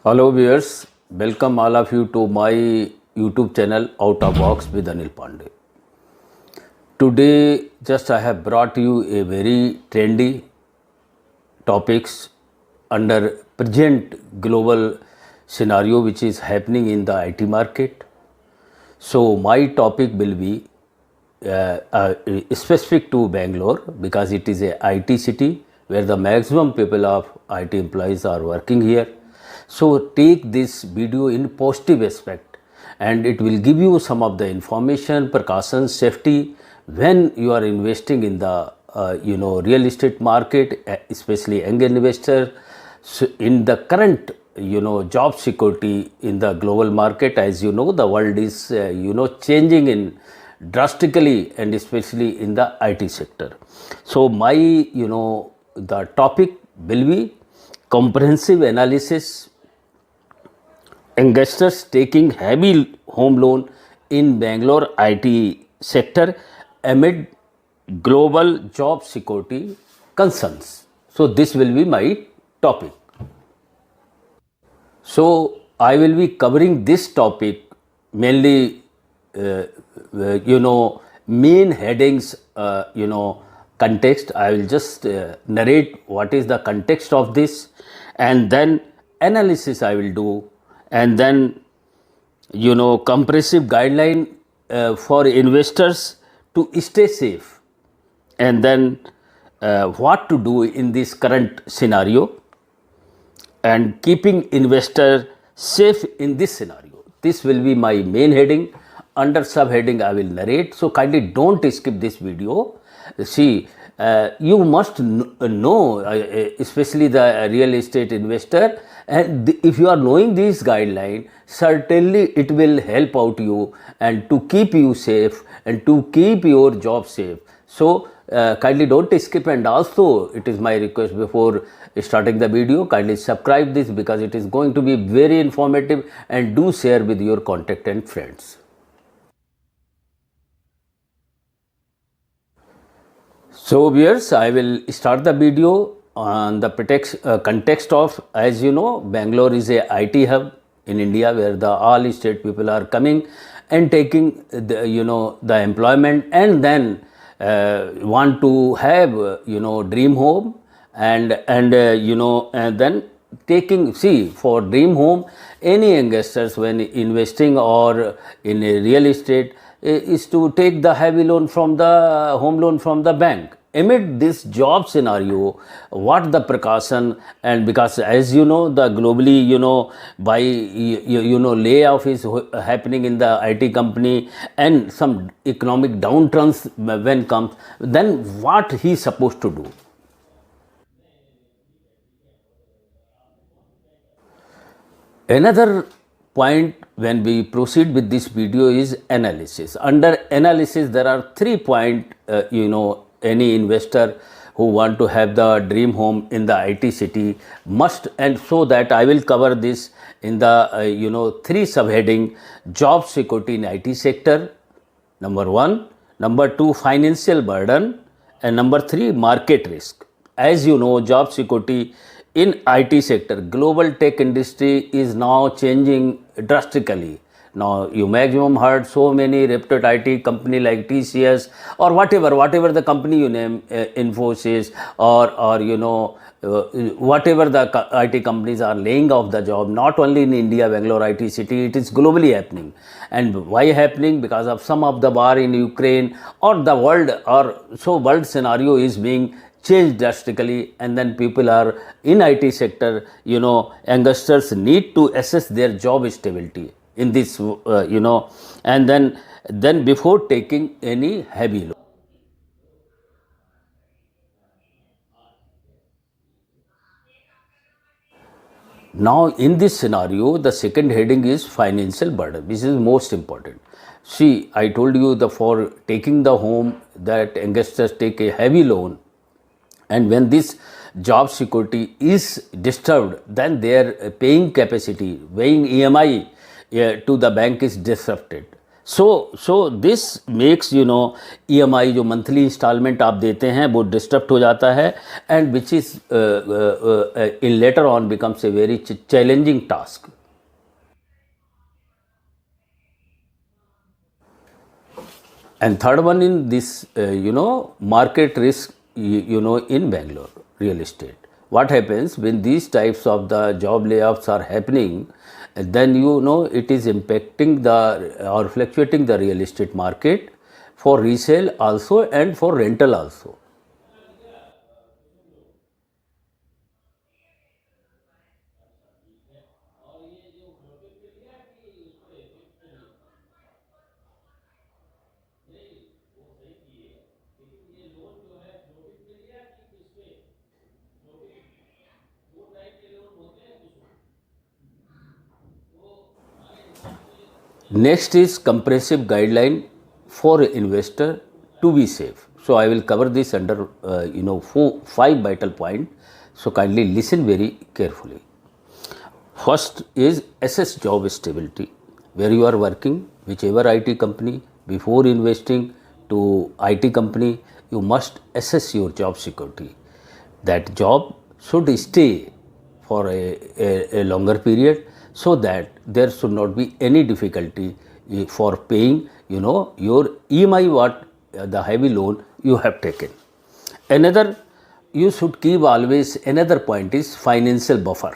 Hello viewers, welcome all of you to my YouTube channel Out of Box with Anil Pandey. Today just I have brought you a very trendy topics under present global scenario which is happening in the IT market. So my topic will be specific to Bangalore because it is a IT city where the maximum people of IT employees are working here. So take this video in positive aspect and it will give you some of the information, precautions, safety when you are investing in the real estate market, especially young investor. So in the current job security in the global market, as you know, the world is changing in drastically and especially in the IT sector. So my the topic will be comprehensive analysis investors taking heavy home loan in Bangalore IT sector amid global job security concerns. So this will be my topic. So I will be covering this topic mainly, main headings, context. I will just narrate what is the context of this, and then analysis I will do, and then compressive guideline for investors to stay safe, and then what to do in this current scenario and keeping investor safe in this scenario. This will be my main heading. Under subheading I will narrate, so kindly don't skip this video. See, you must know, especially the real estate investor, and if you are knowing these guidelines, certainly it will help out you and to keep you safe and to keep your job safe. So kindly don't skip, and also it is my request before starting the video, kindly subscribe this because it is going to be very informative, and do share with your contact and friends. So viewers, I will start the video on the context of, as you know, Bangalore is a IT hub in India where the all state people are coming and taking the employment, and then want to have dream home, and then taking, see, for dream home, any investors when investing or in a real estate is to take the heavy loan from the home loan from the bank. Amid this job scenario, what the precaution, and because as you know, the globally by layoff is happening in the IT company, and some economic downturns when comes, then what he supposed to do. Another point when we proceed with this video is analysis. Under analysis, there are 3 points, any investor who want to have the dream home in the IT city must, and so that I will cover this in the 3 subheading: job security in IT sector, number 1, number 2, financial burden, and number 3, market risk. As you know, job security in IT sector, global tech industry is now changing drastically. Now you maximum heard so many reputed IT company like TCS or whatever the company you name, Infosys, or whatever the IT companies are laying off the job, not only in India, Bangalore IT city, it is globally happening. And why happening? Because of some of the war in Ukraine or the world, or so world scenario is being changed drastically, and then people are in IT sector, youngsters need to assess their job stability in this, and then before taking any heavy loan. Now in this scenario, the second heading is financial burden. This is most important. See, I told you the for taking the home that youngsters take a heavy loan, and when this job security is disturbed, then their paying capacity, paying EMI to the bank is disrupted. So this makes EMI जो monthly instalment आप देते हैं वो disturb हो जाता है, and which is in later on becomes a very challenging task. And third one in this, market risk, in Bangalore, real estate. What happens when these types of the job layoffs are happening, then it is impacting or fluctuating the real estate market for resale also and for rental also. Next is comprehensive guideline for investor to be safe. So I will cover this under 5 vital points. So kindly listen very carefully. First is assess job stability. Where you are working, whichever IT company, before investing to IT company, you must assess your job security. That job should stay for a longer period, so that there should not be any difficulty for paying your EMI, what the heavy loan you have taken. Another, you should keep always, another point is financial buffer.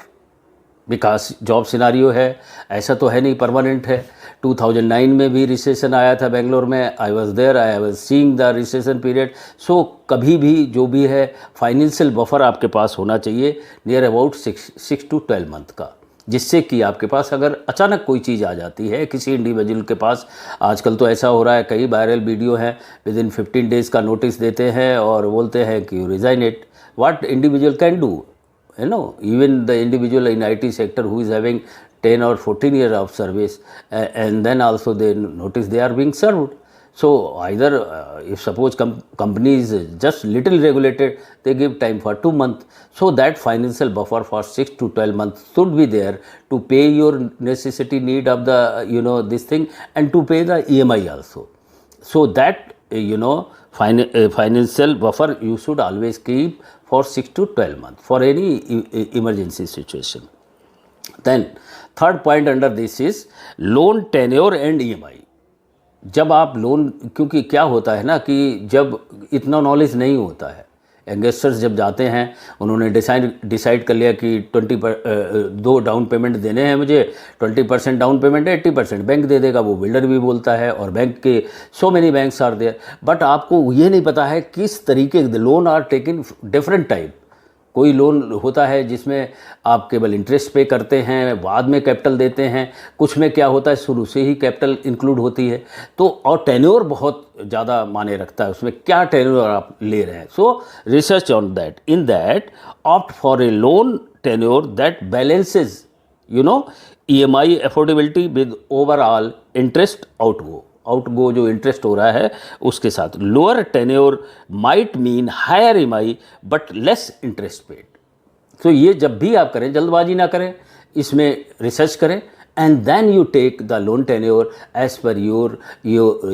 Because job scenario है, ऐसा तो है नहीं permanent है. 2009 में भी recession आया था बेंगलोर में. I was there, I was seeing the recession period. So कभी भी जो भी है फाइनेंशियल बफर आपके पास होना चाहिए, नियर अबाउट 6 to 12 मंथ का, जिससे कि आपके पास अगर अचानक कोई चीज़ आ जाती है किसी इंडिविजुअल के पास. आजकल तो ऐसा हो रहा है, कई वायरल वीडियो हैं, विद इन 15 डेज़ का नोटिस देते हैं और बोलते हैं कि resign it. What individual can do, even the individual in IT sector who is having 10 or 14 years of service, and then also they notice they are being served. So either if suppose company is just little regulated, they give time for 2 months. So that financial buffer for 6 to 12 months should be there to pay your necessity need of the this thing, and to pay the EMI also. So that financial buffer you should always keep for 6 to 12 months for any emergency situation. Then third point under this is loan tenure and EMI. जब आप loan, क्योंकि क्या होता है ना कि जब इतना नॉलेज नहीं होता है, इन्वेस्टर्स जब जाते हैं, उन्होंने डिसाइड कर लिया कि 2 डाउन पेमेंट देने हैं मुझे, 20% डाउन पेमेंट है, 80% बैंक दे देगा, वो बिल्डर भी बोलता है, और बैंक के so many banks are there. But आपको ये नहीं पता है किस तरीके के loan are taken different type. कोई लोन होता है जिसमें आप केवल इंटरेस्ट पे करते हैं, बाद में कैपिटल देते हैं. कुछ में क्या होता है, शुरू से ही कैपिटल इंक्लूड होती है. तो और टेन्योर बहुत ज़्यादा माने रखता है, उसमें क्या टेन्योर आप ले रहे हैं. सो research on that. In that opt for a loan tenure that balances EMI affordability with overall interest outgo जो इंटरेस्ट हो रहा है उसके साथ. Lower tenure might mean higher EMI but less interest paid. तो ये जब भी आप करें, जल्दबाजी ना करें, इसमें रिसर्च करें, and then you take the loan tenure as per your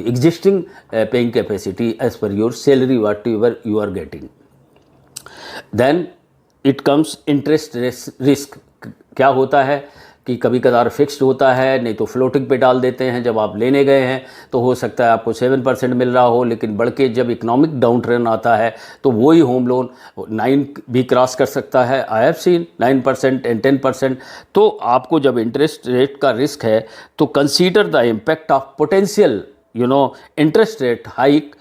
existing paying capacity, as per your salary whatever you are getting. Then it comes interest risk. क्या होता है कि कभी कदार फिक्स्ड होता है, नहीं तो फ्लोटिंग पे डाल देते हैं. जब आप लेने गए हैं तो हो सकता है आपको 7% मिल रहा हो, लेकिन बढ़ के जब इकोनॉमिक डाउन ट्रेन आता है तो वही होम लोन 9 भी क्रॉस कर सकता है. I have seen 9% and 10%. तो आपको जब इंटरेस्ट रेट का रिस्क है तो consider the impact of potential interest rate hike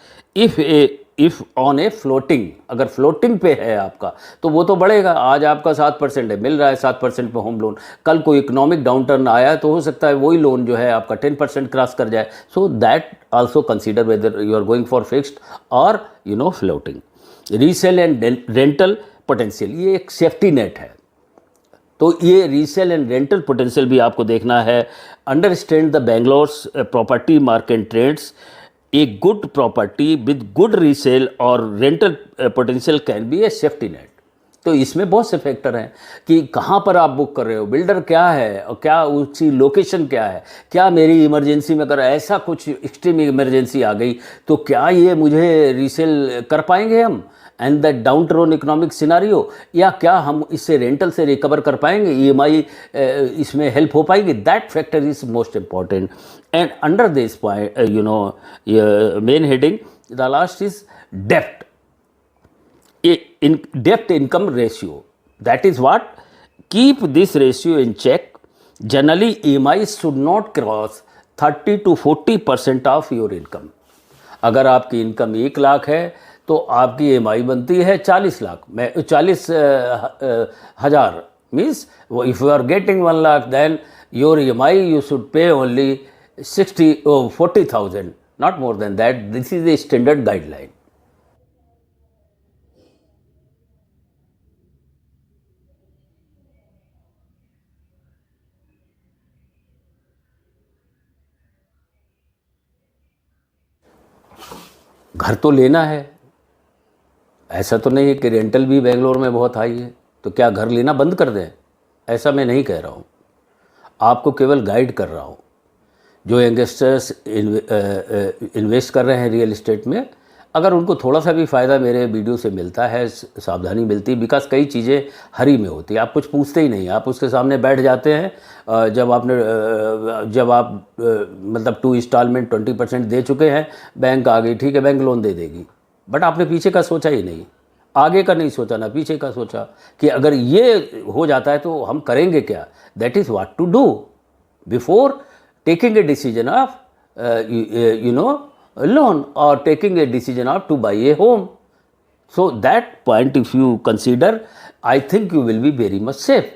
if on a floating. अगर फ्लोटिंग पे है आपका तो वो तो बढ़ेगा. आज आपका 7% है, मिल रहा है 7% पे होम लोन, कल कोई इकोनॉमिक डाउनटर्न आया तो हो सकता है वही लोन जो है आपका 10% क्रॉस कर जाए. So that also consider whether you are going for fixed और floating. Resale and rental potential, ये एक सेफ्टी नेट है. तो ये रीसेल एंड रेंटल पोटेंशियल भी आपको देखना है. Understand the Bangalore's property market trends. A good property with good resale or rental potential can be a safety net. तो इसमें बहुत से फैक्टर हैं कि कहाँ पर आप बुक कर रहे हो, बिल्डर क्या है और क्या उसकी लोकेशन क्या है, क्या मेरी इमरजेंसी में अगर ऐसा कुछ एक्सट्रीम इमरजेंसी आ गई तो क्या ये मुझे रीसेल कर पाएंगे हम, and the down town economic scenario, या क्या हम इससे रेंटल से रिकवर कर पाएंगे, ईएमआई इसमें हेल्प हो पाएगी। That factor is most important. And under this point main heading the last is डेप्ट, in debt income ratio, that is what, keep this ratio in check. Generally EMI should not cross 30 to 40% of your income. अगर आपकी income 1 lakh है तो आपकी EMI बनती है 40 लाख में 40 हज़ार, means if you are getting 1 lakh then your EMI you should pay only 40,000, not more than that. This is the standard guideline. घर तो लेना है, ऐसा तो नहीं है कि रेंटल भी बेंगलोर में बहुत हाई है तो क्या घर लेना बंद कर दें, ऐसा मैं नहीं कह रहा हूँ। आपको केवल गाइड कर रहा हूँ। जो यंगस्टर्स इन्वेस्ट कर रहे हैं रियल इस्टेट में, अगर उनको थोड़ा सा भी फ़ायदा मेरे वीडियो से मिलता है, सावधानी मिलती है, बिकॉज कई चीज़ें हरी में होती है, आप कुछ पूछते ही नहीं, आप उसके सामने बैठ जाते हैं। जब आप मतलब 2 इंस्टॉलमेंट 20% दे चुके हैं, बैंक आ गई, ठीक है बैंक लोन दे देगी, बट आपने पीछे का सोचा ही नहीं, आगे का नहीं सोचा ना पीछे का सोचा कि अगर ये हो जाता है तो हम करेंगे क्या। That is what to do before taking a decision of loan or taking a decision of to buy a home. So that point if you consider, I think you will be very much safe.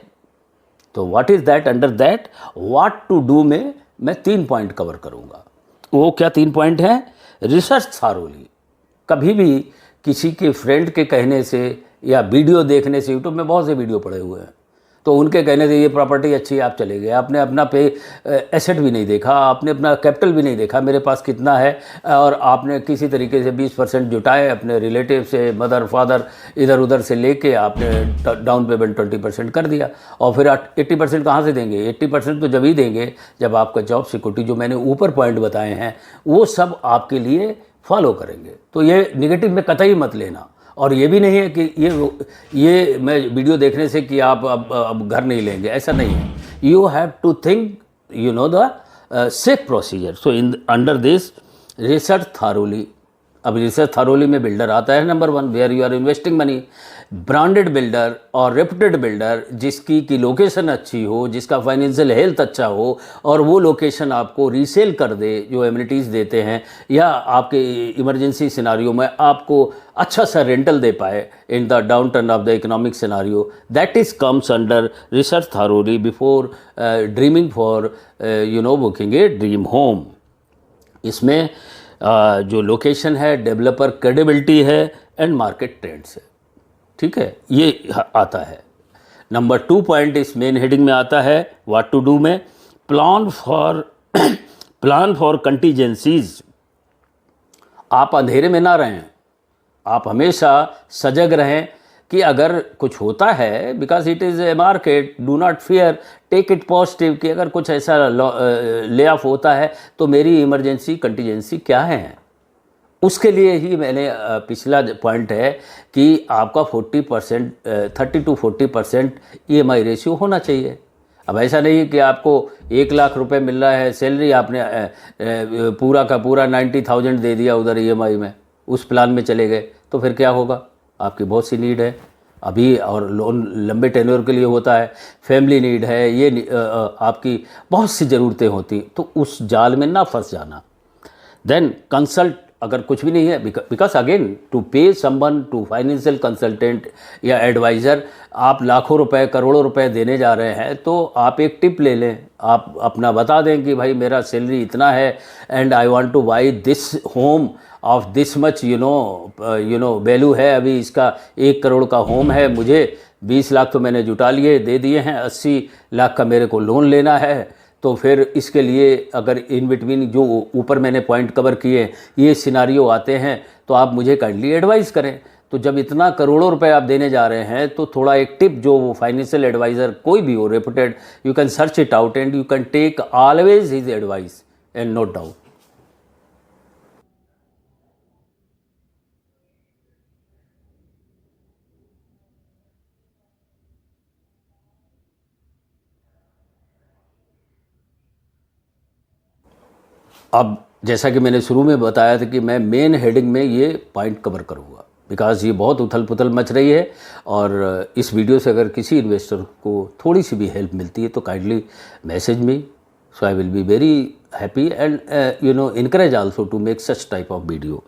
तो what is that, under that what to do में मैं 3 point cover करूँगा। वो क्या 3 point हैं? Research thoroughly. कभी भी किसी के फ्रेंड के कहने से या वीडियो देखने से, यूट्यूब में बहुत से वीडियो पड़े हुए हैं, तो उनके कहने से ये प्रॉपर्टी अच्छी है आप चले गए, आपने अपना पे एसेट भी नहीं देखा, आपने अपना कैपिटल भी नहीं देखा मेरे पास कितना है, और आपने किसी तरीके से 20% जुटाए अपने रिलेटिव से, मदर फादर इधर उधर से लेके आपने डाउन पेमेंट 20% कर दिया, और फिर 80% कहाँ से देंगे? 80% तो जब ही देंगे जब आपका जॉब सिक्योरिटी, जो मैंने ऊपर पॉइंट बताए हैं वो सब आपके लिए फॉलो करेंगे। तो ये निगेटिव में कतई मत लेना। और ये भी नहीं है कि ये मैं वीडियो देखने से कि आप अब घर नहीं लेंगे, ऐसा नहीं है। You have to think the safe procedure. So in under this research thoroughly. अब रिसर्च थारोली में बिल्डर आता है number 1, where you are investing money. Branded builder और रेप्यूटेड बिल्डर जिसकी की लोकेशन अच्छी हो, जिसका फाइनेंशियल हेल्थ अच्छा हो, और वो लोकेशन आपको रीसेल कर दे, जो एमिनिटीज़ देते हैं, या आपके इमरजेंसी सिनारियो में आपको अच्छा सा रेंटल दे पाए in the down turn off the economic scenario, that is comes under research thoroughly before dreaming for booking a dream home. इसमें जो लोकेशन है, डेवलपर क्रेडिबिलिटी है, एंड मार्केट ट्रेंड्स है, ठीक है, ये आता है। नंबर 2 पॉइंट इस मेन हेडिंग में आता है व्हाट टू डू में, प्लान फॉर कंटीजेंसीज। आप अंधेरे में ना रहें, आप हमेशा सजग रहें कि अगर कुछ होता है, because it is a market, do not fear, take it positive, कि अगर कुछ ऐसा ले ऑफ होता है तो मेरी इमरजेंसी कंटीजेंसी क्या है। उसके लिए ही मैंने पिछला पॉइंट है कि आपका 40% 30 to 40% EMI रेशियो होना चाहिए। अब ऐसा नहीं कि आपको 1 लाख रुपए मिल रहा है सैलरी, आपने पूरा का पूरा 90,000 दे दिया उधर EMI में, उस प्लान में चले गए, तो फिर क्या होगा? आपकी बहुत सी नीड है अभी, और लोन लंबे टेन्योर के लिए होता है, फैमिली नीड है, ये आपकी बहुत सी ज़रूरतें होती, तो उस जाल में ना फंस जाना। देन कंसल्ट, अगर कुछ भी नहीं है, बिकॉज अगेन टू पे समवन, टू फाइनेंशियल कंसल्टेंट या एडवाइज़र, आप लाखों रुपए करोड़ों रुपए देने जा रहे हैं, तो आप एक टिप ले लें, आप अपना बता दें कि भाई मेरा सैलरी इतना है and I want two by this home of this much value है, अभी इसका 1 करोड़ का होम है, मुझे 20 लाख तो मैंने जुटा लिए दे दिए हैं, 80 लाख का मेरे को लोन लेना है। तो फिर इसके लिए अगर इन बिटवीन जो ऊपर मैंने पॉइंट कवर किए ये सिनारियो आते हैं, तो आप मुझे काइंडली एडवाइस करें, तो जब इतना करोड़ों रुपए आप देने जा रहे हैं तो थोड़ा एक टिप, जो फाइनेंशियल एडवाइज़र कोई भी हो reputed, you can search it out and you can take always his advice and note down. अब जैसा कि मैंने शुरू में बताया था कि मैं मेन हेडिंग में ये पॉइंट कवर करूँगा, बिकॉज ये बहुत उथल पुथल मच रही है, और इस वीडियो से अगर किसी इन्वेस्टर को थोड़ी सी भी हेल्प मिलती है तो kindly message me, so I will be very happy and encourage also to make such type of video.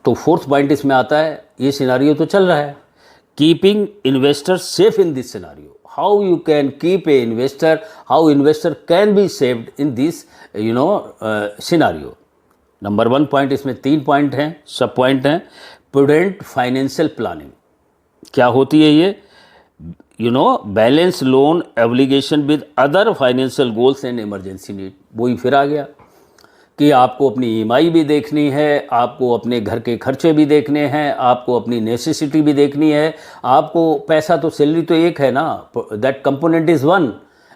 तो फोर्थ पॉइंट इसमें आता है, ये सिनारियो तो चल रहा है, keeping investor safe in this scenario, how you can keep a investor, how investor can be saved in this scenario। Number 1 point, इसमें 3 पॉइंट हैं, सब पॉइंट हैं। प्रूडेंट फाइनेंशियल प्लानिंग क्या होती है ये, balance loan obligation with other financial goals and emergency need. वही फिर आ गया कि आपको अपनी ईएमआई भी देखनी है, आपको अपने घर के खर्चे भी देखने हैं, आपको अपनी नेसेसिटी भी देखनी है, आपको पैसा तो सैलरी तो एक है ना, that component is one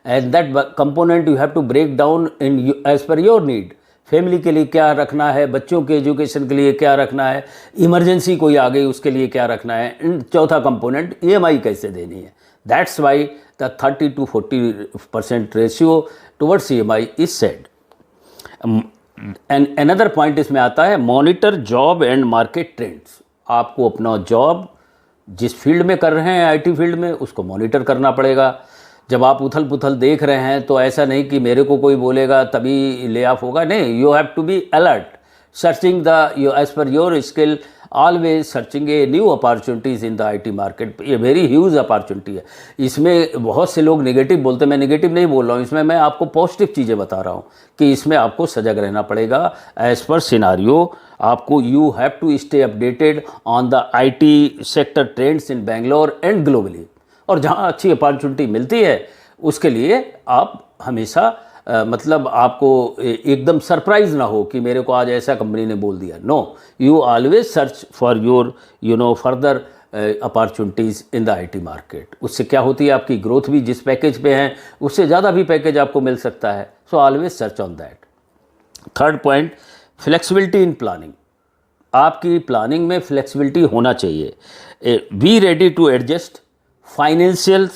and that component you have to break down in as per your need. Family के लिए क्या रखना है, बच्चों के एजुकेशन के लिए क्या रखना है, इमरजेंसी कोई आ गई उसके लिए क्या रखना है, एंड चौथा कंपोनेंट ईएमआई कैसे देनी है। That's why the 30 to 40% ratio towards EMI is said. And another point इसमें आता है, monitor job and market trends. आपको अपना जॉब जिस फील्ड में कर रहे हैं, आईटी फील्ड में, उसको मॉनिटर करना पड़ेगा। जब आप उथल पुथल देख रहे हैं तो ऐसा नहीं कि मेरे को कोई बोलेगा तभी ले ऑफ होगा, नहीं, you have to be alert, searching the as per your skill, always searching a new opportunities in the IT market. ये वेरी ह्यूज अपॉर्चुनिटी है। इसमें बहुत से लोग नेगेटिव बोलते हैं, मैं नेगेटिव नहीं बोल रहा हूँ, इसमें मैं आपको पॉजिटिव चीज़ें बता रहा हूँ कि इसमें आपको सजग रहना पड़ेगा एज पर सिनारियो। आपको you have to stay updated on the IT sector trends in Bangalore and globally, और जहाँ अच्छी अपॉर्चुनिटी मिलती है उसके लिए आप हमेशा मतलब आपको एकदम सरप्राइज ना हो कि मेरे को आज ऐसा कंपनी ने बोल दिया। No, you always search for your further opportunities in the IT market. उससे क्या होती है, आपकी ग्रोथ भी जिस पैकेज पे है उससे ज़्यादा भी पैकेज आपको मिल सकता है। So always search on that. Third point, flexibility in planning. आपकी प्लानिंग में फ्लेक्सिबिलिटी होना चाहिए। Be ready to adjust financial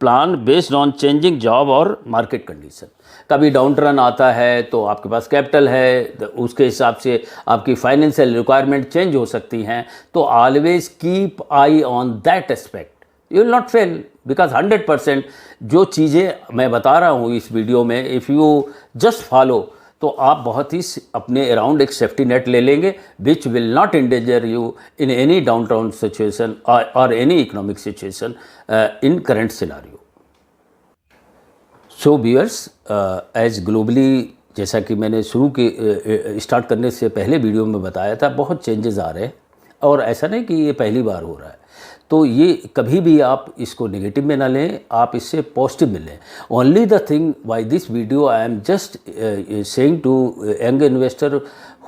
plan based on changing job और मार्केट कंडीशन। कभी डाउन टर्न आता है तो आपके पास कैपिटल है, उसके हिसाब से आपकी फाइनेंशियल रिक्वायरमेंट चेंज हो सकती हैं। तो always keep I on that aspect, you will not fail, because 100% जो चीज़ें मैं बता रहा हूँ इस वीडियो में, इफ़ यू जस्ट फॉलो, तो आप बहुत ही अपने अराउंड एक सेफ्टी नेट ले लेंगे which will not endanger you in any downturn situation और any economic situation in current scenario. So viewers, as globally, जैसा कि मैंने शुरू के स्टार्ट करने से पहले वीडियो में बताया था, बहुत चेंजेस आ रहे हैं, और ऐसा नहीं कि ये पहली बार हो रहा है। तो ये कभी भी आप इसको नेगेटिव में ना लें, आप इससे पॉजिटिव में लें। Only the thing why this video I am just saying to young investor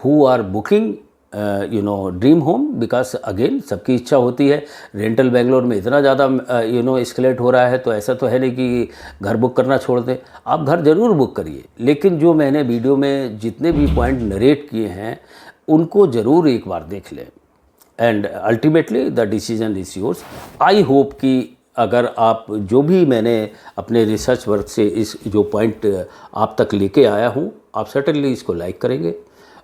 who are booking dream home, because again सबकी इच्छा होती है। रेंटल बेंगलोर में इतना ज़्यादा एस्केलेट हो रहा है, तो ऐसा तो है नहीं कि घर बुक करना छोड़ दें। आप घर ज़रूर बुक करिए, लेकिन जो मैंने वीडियो में जितने भी पॉइंट नरेट किए हैं उनको ज़रूर एक बार देख लें, and ultimately the decision is yours. I hope कि अगर आप जो भी मैंने अपने रिसर्च वर्क से इस जो पॉइंट आप तक लेके आया हूँ, आप सर्टेनली इसको लाइक करेंगे,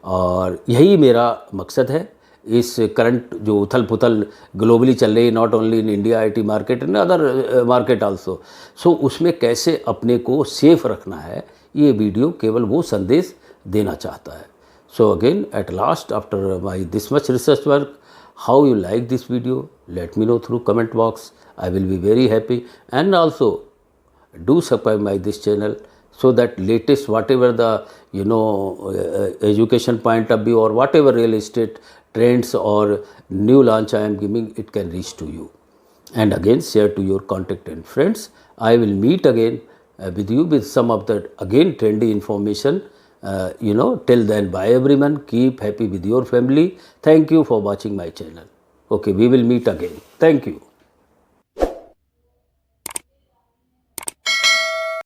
और यही मेरा मकसद है। इस करंट जो उथल पुथल ग्लोबली चल रही है, not only in India IT market and other market also, so उसमें कैसे अपने को सेफ रखना है, ये वीडियो केवल वो संदेश देना चाहता है। So again at last, after my this much research work, how you like this video, let me know through comment box. I will be very happy, and also do subscribe my this channel so that latest whatever the education point of view or whatever real estate trends or new launch I am giving, it can reach to you. And again, share to your contact and friends. I will meet again with you with some of the again trendy information. Till then, bye everyone. Keep happy with your family. Thank you for watching my channel. Okay, we will meet again. Thank you.